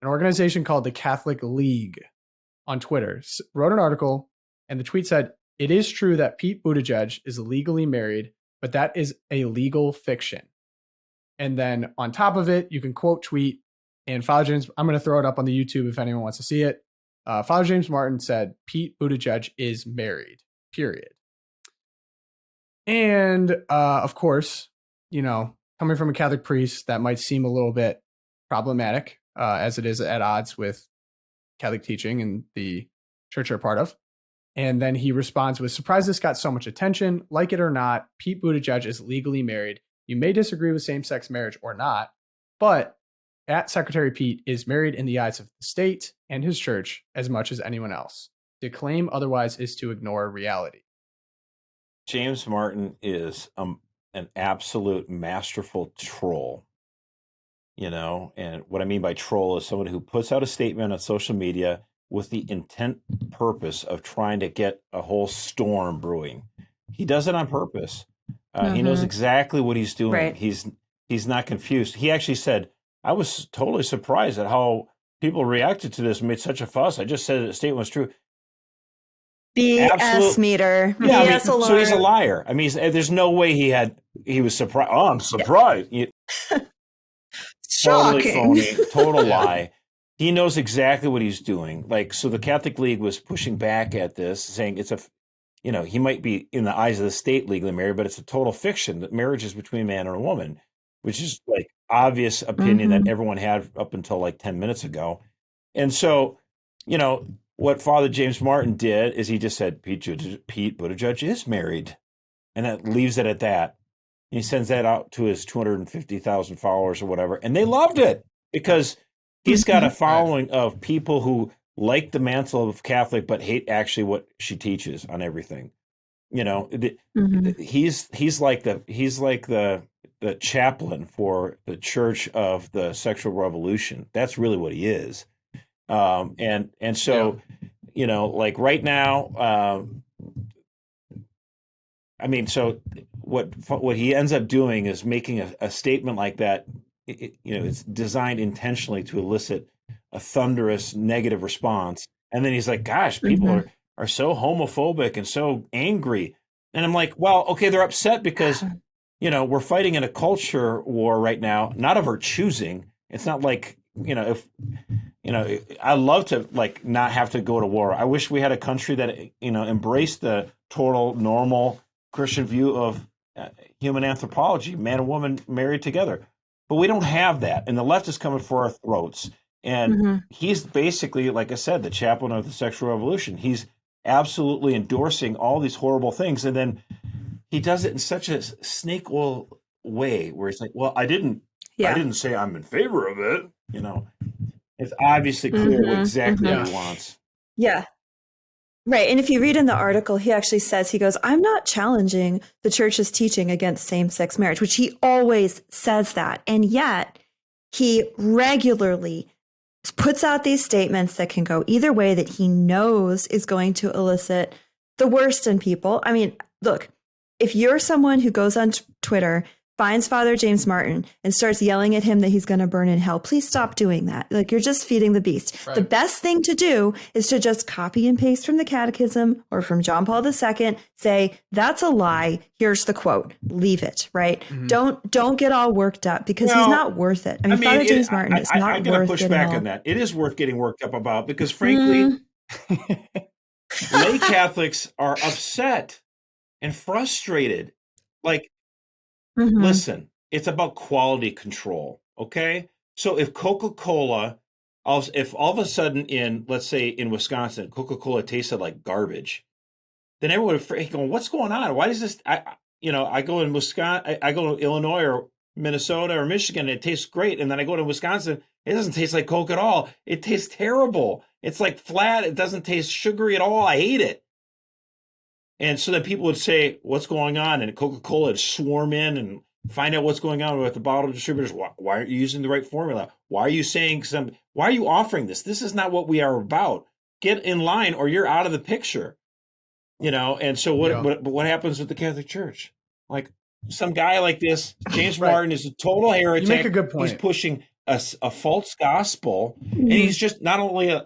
an organization called the Catholic League on Twitter wrote an article, and the tweet said, "It is true that Pete Buttigieg is legally married, but that is a legal fiction." And then on top of it, you can quote tweet, and Father James, I'm going to throw it up on the YouTube if anyone wants to see it. Father James Martin said, "Pete Buttigieg is married, period." And of course, coming from a Catholic priest, that might seem a little bit problematic, as it is at odds with Catholic teaching and the church you're part of. And then he responds with, "Surprised this got so much attention. Like it or not, Pete Buttigieg is legally married. You may disagree with same-sex marriage or not, but at Secretary Pete is married in the eyes of the state and his church as much as anyone else. To claim otherwise is to ignore reality." James Martin is an absolute masterful troll. And what I mean by troll is someone who puts out a statement on social media with the purpose of trying to get a whole storm brewing. He does it on purpose. He knows exactly what he's doing. Right. He's not confused. He actually said, "I was totally surprised at how people reacted to this and made such a fuss. I just said the statement was true." BS meter. Yeah, BS alarm. so he's a liar. I mean, there's no way he was surprised. Oh, I'm surprised. Yeah. Totally phony, total lie. He knows exactly what he's doing. So the Catholic League was pushing back at this, saying he might be in the eyes of the state legally married, but it's a total fiction that marriage is between a man and a woman, which is obvious opinion that everyone had up until 10 minutes ago. And so, what Father James Martin did is he just said, Pete Buttigieg is married. And that leaves it at that. And he sends that out to his 250,000 followers or whatever. And they loved it because he's got a following of people who like the mantle of Catholic, but hate actually what she teaches on everything. He's like the chaplain for the Church of the Sexual Revolution. That's really what he is. And so, right now, so what he ends up doing is making a statement like that. It's designed intentionally to elicit a thunderous negative response. And then he's like, gosh, people are so homophobic and so angry. And I'm like, well, okay, they're upset because, we're fighting in a culture war right now, not of our choosing. It's not like, I love to not have to go to war. I wish we had a country that, embraced the total normal Christian view of human anthropology, man and woman married together. But we don't have that. And the left is coming for our throats. And he's basically, like I said, the chaplain of the sexual revolution. He's absolutely endorsing all these horrible things. And then he does it in such a snake oil way where it's like, well, I didn't say I'm in favor of it. It's obviously clear exactly what he wants. Yeah. Right. And if you read in the article, he actually says, he goes, "I'm not challenging the church's teaching against same-sex marriage," which he always says that. And yet he regularly puts out these statements that can go either way, that he knows is going to elicit the worst in people. I mean, look, if you're someone who goes on Twitter, finds Father James Martin and starts yelling at him that he's going to burn in hell, please stop doing that. You're just feeding the beast. Right. The best thing to do is to just copy and paste from the Catechism or from John Paul II, say, that's a lie. Here's the quote. Leave it, right? Don't get all worked up because he's not worth it. I mean Father James Martin is not worth it. I'm going to push back on that. It is worth getting worked up about because frankly, lay Catholics are upset and frustrated. Listen, it's about quality control, okay? So if Coca-Cola, if all of a sudden let's say in Wisconsin, Coca-Cola tasted like garbage, then everyone would go, what's going on? Why does this, I go in Wisconsin, I go to Illinois or Minnesota or Michigan, it tastes great. And then I go to Wisconsin, it doesn't taste like Coke at all. It tastes terrible. It's flat. It doesn't taste sugary at all. I hate it. And so then people would say, what's going on? And Coca-Cola would swarm in and find out what's going on with the bottle distributors. Why aren't you using the right formula? Why are you saying why are you offering this? This is not what we are about. Get in line or you're out of the picture. And so what happens with the Catholic Church? Some guy like this, James Martin, is a total heretic. You make a good point. He's pushing a false gospel, and he's just not only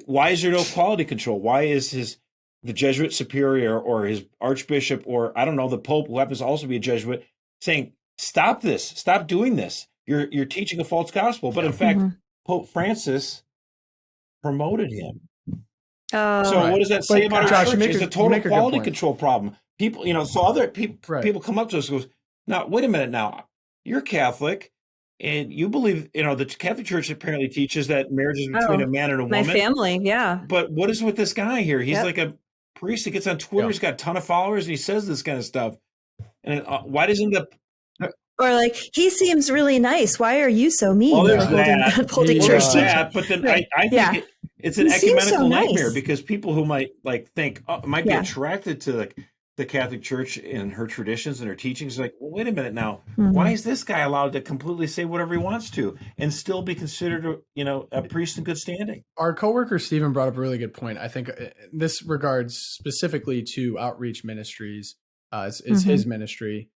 why is there no quality control? Why is the Jesuit superior or his archbishop or I don't know, the Pope, who happens to also be a Jesuit, saying, stop this, stop doing this. You're teaching a false gospel. But in fact, Pope Francis promoted him. So what does that say about our church? It's a total quality control problem. People, so other people come up to us and goes, now, wait a minute now, you're Catholic and you believe, the Catholic Church apparently teaches that marriage is between a man and a woman. My family, yeah. But what is with this guy here? He's like a priest. He gets on Twitter. He's got a ton of followers and he says this kind of stuff. And why doesn't or like, he seems really nice. Why are you so mean? Well, there's holding church teaching. But then I think it's an ecumenical nightmare because people who might think might be attracted to the Catholic Church and her traditions and her teachings, like, well, wait a minute now, why is this guy allowed to completely say whatever he wants to and still be considered a priest in good standing? Our coworker Stephen brought up a really good point. I think this regards specifically to outreach ministries, is his ministry.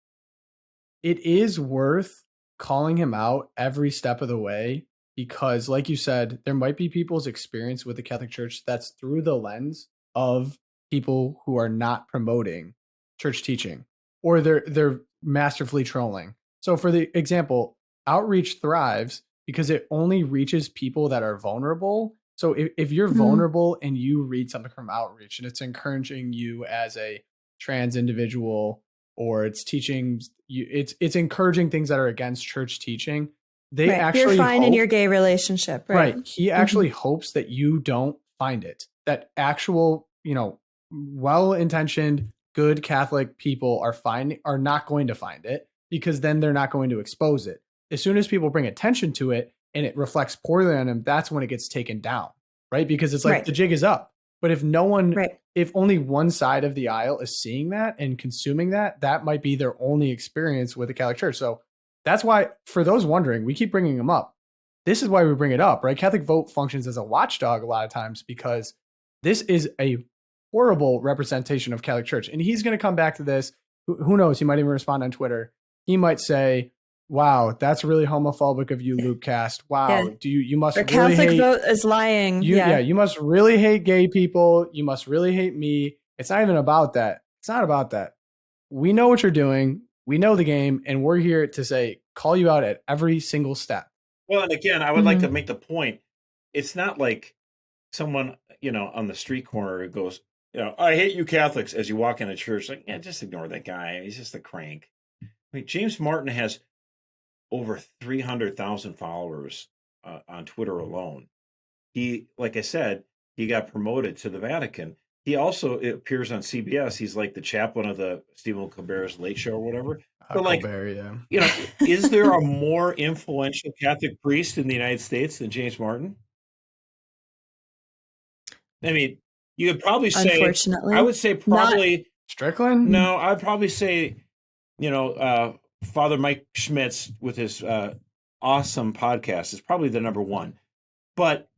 It is worth calling him out every step of the way because, like you said, there might be people's experience with the Catholic Church that's through the lens of people who are not promoting church teaching, or they're masterfully trolling. So for the example, outreach thrives because it only reaches people that are vulnerable. So if you're vulnerable and you read something from outreach and it's encouraging you as a trans individual, or it's teaching you, it's encouraging things that are against church teaching, they actually you're fine in your gay relationship, right? He actually hopes that you don't find it. That actual, well-intentioned, good Catholic people are not going to find it because then they're not going to expose it. As soon as people bring attention to it and it reflects poorly on them, that's when it gets taken down, right? Because it's like the jig is up. But if if only one side of the aisle is seeing that and consuming that, that might be their only experience with the Catholic Church. So that's why, for those wondering, we keep bringing them up. This is why we bring it up, right? Catholic Vote functions as a watchdog a lot of times because this is a horrible representation of Catholic Church. And he's going to come back to this. Who knows? He might even respond on Twitter. He might say, wow, that's really homophobic of you, Loopcast. Wow, you must really Catholic hate... Vote is lying. You must really hate gay people. You must really hate me. It's not even about that. It's not about that. We know what you're doing. We know the game, and we're here to say, call you out at every single step. Well, and again, I would like to make the point. It's not like someone, on the street corner goes, I hate you Catholics as you walk in a church. Like, just ignore that guy. He's just a crank. I mean, James Martin has over 300,000 followers on Twitter alone. He, like I said, he got promoted to the Vatican. He also appears on CBS. He's like the chaplain of the Stephen Colbert's Late Show or whatever. But Colbert, yeah. Is there a more influential Catholic priest in the United States than James Martin? I mean, you would probably say, unfortunately, I would say probably Strickland. No, I'd probably say, Father Mike Schmitz with his awesome podcast is probably the number one. But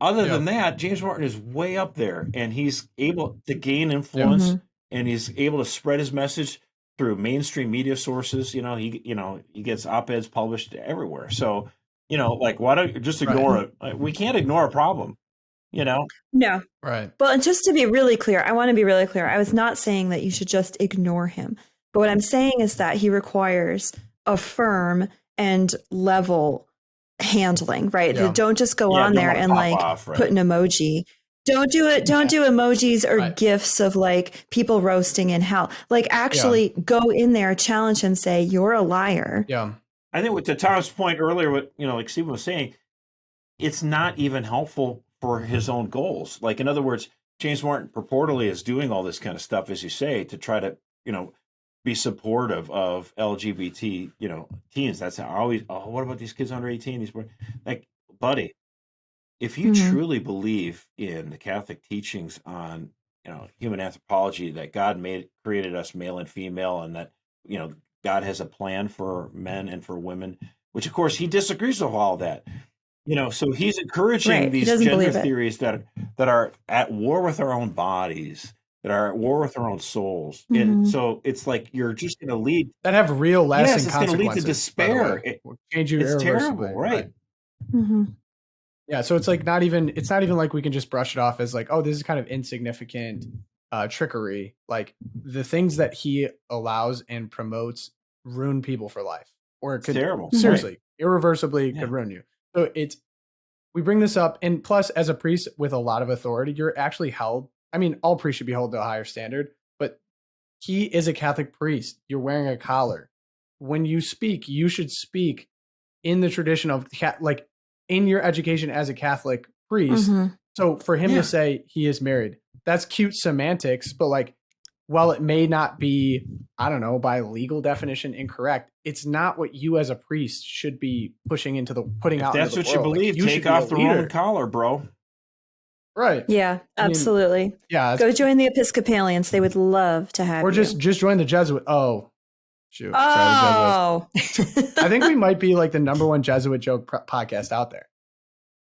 other than that, James Martin is way up there, and he's able to gain influence, and he's able to spread his message through mainstream media sources. He gets op-eds published everywhere. So, why don't you just ignore it? We can't ignore a problem. No. Right. Well, and just to be really clear, I want to be really clear. I was not saying that you should just ignore him. But what I'm saying is that he requires a firm and level handling, right? Yeah. Don't just go on there and put an emoji. Don't do it. Don't do emojis or gifs of people roasting in hell. Actually go in there, challenge him, say, you're a liar. Yeah. I think to Tom's point earlier, what, like Stephen was saying, it's not even helpful for his own goals. In other words, James Martin purportedly is doing all this kind of stuff, as you say, to try to, be supportive of LGBT, teens. That's how I always, what about these kids under 18? Buddy, if you truly believe in the Catholic teachings on, human anthropology, that God created us male and female, and that, God has a plan for men and for women, which of course he disagrees with all that. So he's encouraging these gender theories that are at war with our own bodies. that are at war with their own souls. Mhm. And so it's like you're just going to lead. That have real lasting Yes, it's going to lead to consequences. By the despair. way. Will change you It's irreversibly. terrible, right? Mhm. Yeah, so it's like it's not even like we can just brush it off as like, oh, this is kind of insignificant trickery. Like the things that he allows and promotes ruin people for life, or it It's could terrible. seriously, Right. irreversibly Yeah. could ruin you. So we bring this up, and plus, as a priest with a lot of authority, you're actually held. I mean, all priests should be held to a higher standard, but he is a Catholic priest. You're wearing a collar. When you speak, you should speak in the tradition of like in your education as a Catholic priest. Mhm. So for him Yeah. to say he is married, that's cute semantics, but like, while it may not be, I don't know, by legal definition incorrect, it's not what you as a priest should be putting If out that's into the what you world. Like, believe, you should take be a off the Roman leader. collar, bro. Right. Yeah, I mean, absolutely. Yeah. Go join the Episcopalians. They would love to have Or you. just join the Jesuit. Oh, shoot. Sorry, the Jesuits. I think we might be like the #1 Jesuit joke podcast out there.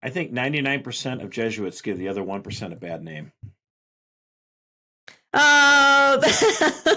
I think 99% of Jesuits give the other 1% a bad name. Oh.